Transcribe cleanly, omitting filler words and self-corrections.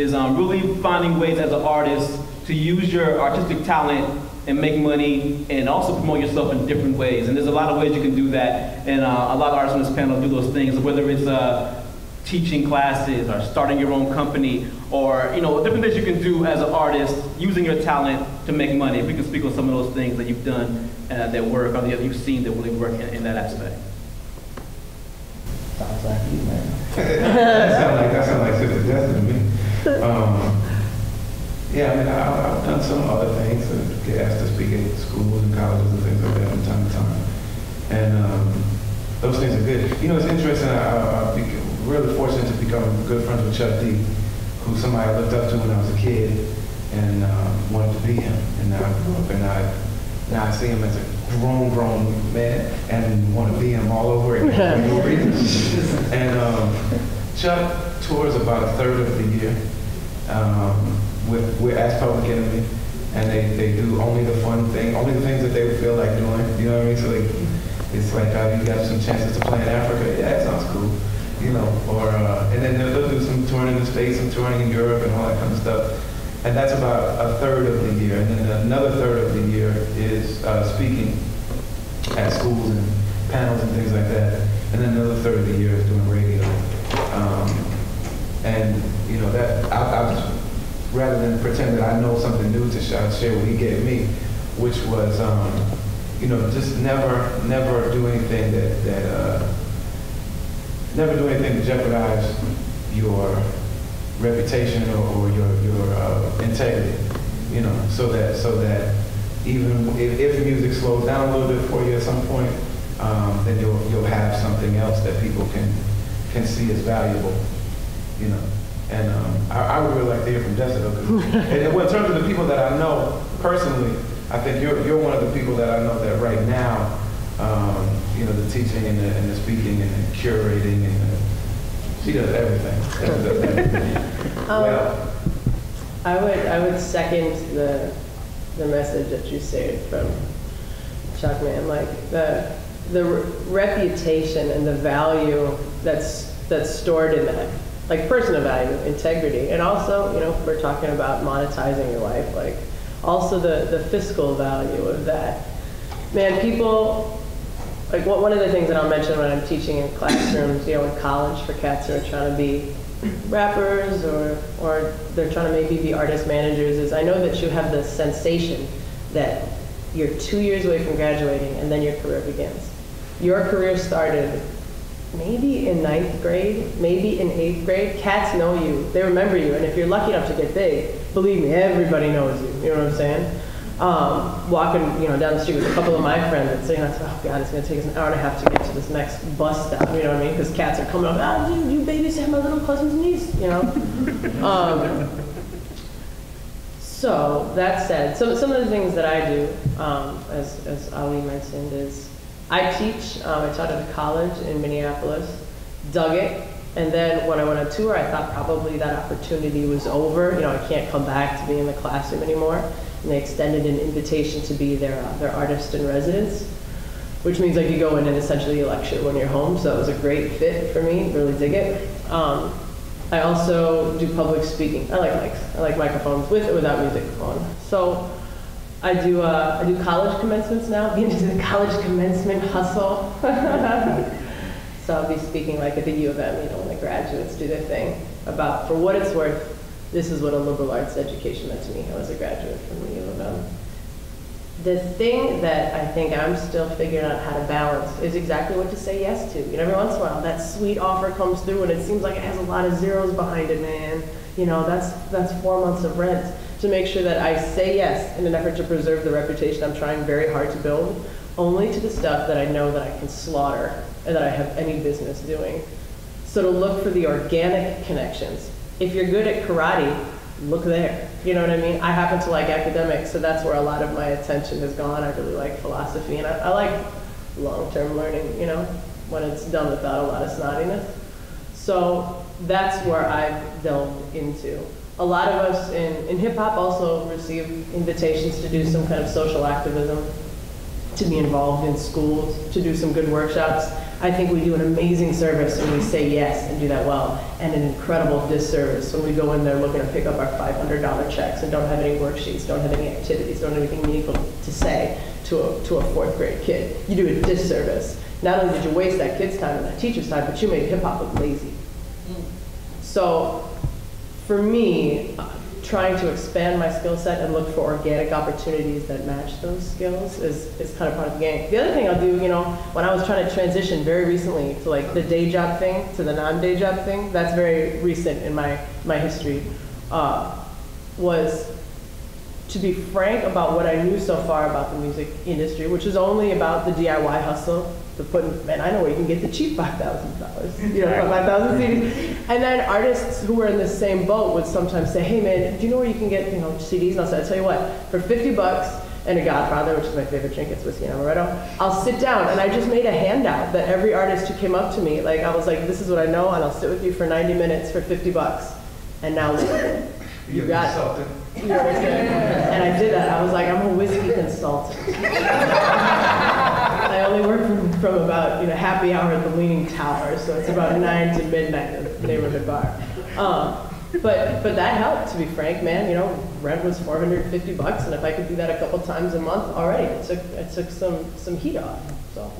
is really finding ways as an artist to use your artistic talent and make money and also promote yourself in different ways. And there's a lot of ways you can do that. And a lot of artists on this panel do those things, whether it's teaching classes or starting your own company or different things you can do as an artist using your talent to make money. If you can speak on some of those things that you've done that work or that you've seen that really work in that aspect. Sounds like you, man. that sounds like Sister Dessa to me. Yeah, I mean, I've done some other things, get asked to speak at schools and colleges and things like that from time to time. And those things are good. It's interesting, I've been really fortunate to become good friends with Chuck D, who's somebody I looked up to when I was a kid and wanted to be him. And now I grew up and now I see him as a grown man and want to be him all over again. And Chuck tours about a third of the year. With as Public Enemy, and they do only the fun thing, only the things that they feel like doing. You know what I mean? So it's like you got some chances to play in Africa. Yeah, that sounds cool. Or and then they'll do some touring in the States, some touring in Europe, and all that kind of stuff. And that's about a third of the year. And then another third of the year is speaking at schools and panels and things like that. And then another third of the year is doing radio. And that I rather than pretend that I know something new to share what he gave me, which was, just never do anything never do anything to jeopardize your reputation or your integrity, so that even if music slows down a little bit for you at some point, then you'll have something else that people can see as valuable, And I would really like to hear from Dessa, though. And in terms of the people that I know personally, I think you're one of the people that I know that right now, the teaching and the speaking and the curating she does everything. Well, I would second the message that you said from Chuck, man. Like the reputation and the value that's stored in that. Like personal value, integrity, and also, we're talking about monetizing your life, like also the fiscal value of that. Man, people, like one of the things that I'll mention when I'm teaching in classrooms, in college for cats who are trying to be rappers or they're trying to maybe be artist managers is I know that you have the sensation that you're 2 years away from graduating and then your career begins. Your career started maybe in 9th grade, maybe in 8th grade. Cats know you, they remember you, and if you're lucky enough to get big, believe me, everybody knows you, you know what I'm saying? Walking, down the street with a couple of my friends and saying, oh God, it's gonna take us an hour and a half to get to this next bus stop, you know what I mean? Because cats are coming up, you babysat my little cousin's niece, So that said, some of the things that I do, as Ali mentioned, is I teach, I taught at a college in Minneapolis, dug it, and then when I went on tour, I thought probably that opportunity was over. I can't come back to be in the classroom anymore. And they extended an invitation to be their artist in residence, which means I could go in and essentially lecture when you're home. So that was a great fit for me, really dig it. I also do public speaking. I like mics, I like microphones with or without music on. So I do college commencements now, get into the college commencement hustle. So I'll be speaking like at the U of M, when the graduates do their thing about, for what it's worth, this is what a liberal arts education meant to me. I was a graduate from the U of M. The thing that I think I'm still figuring out how to balance is exactly what to say yes to. Every once in a while, that sweet offer comes through and it seems like it has a lot of zeros behind it, man. That's 4 months of rent. To make sure that I say yes in an effort to preserve the reputation I'm trying very hard to build, only to the stuff that I know that I can slaughter and that I have any business doing. So to look for the organic connections. If you're good at karate, look there. You know what I mean? I happen to like academics, so that's where a lot of my attention has gone. I really like philosophy, and I like long-term learning, when it's done without a lot of snottiness. So that's where I've delved into. A lot of us in hip-hop also receive invitations to do some kind of social activism, to be involved in schools, to do some good workshops. I think we do an amazing service when we say yes and do that well, and an incredible disservice when we go in there looking to pick up our $500 checks and don't have any worksheets, don't have any activities, don't have anything meaningful to say to a fourth grade kid. You do a disservice. Not only did you waste that kid's time and that teacher's time, but you made hip hop look lazy. So for me, trying to expand my skill set and look for organic opportunities that match those skills is kind of part of the game. The other thing I'll do, when I was trying to transition very recently to like the day job thing to the non-day job thing, that's very recent in my history, was to be frank about what I knew so far about the music industry, which is only about the DIY hustle, to put in, man, I know where you can get the cheap $5,000, for 5,000 CDs. And then artists who were in the same boat would sometimes say, hey man, do you know where you can get, CDs? And I'll say, I'll tell you what, for 50 bucks and a Godfather, which is my favorite drink, it's whiskey and amaretto, I'll sit down, and I just made a handout that every artist who came up to me, like I was like, this is what I know, and I'll sit with you for 90 minutes for 50 bucks. And now listen, you got it. You know what I'm saying? And I did that. I was like, I'm a whiskey consultant. I only work from about happy hour at the Leaning Tower, so it's about 9 to midnight at the neighborhood bar. But that helped, to be frank, man. Rent was $450, and if I could do that a couple times a month, already it took some heat off. So.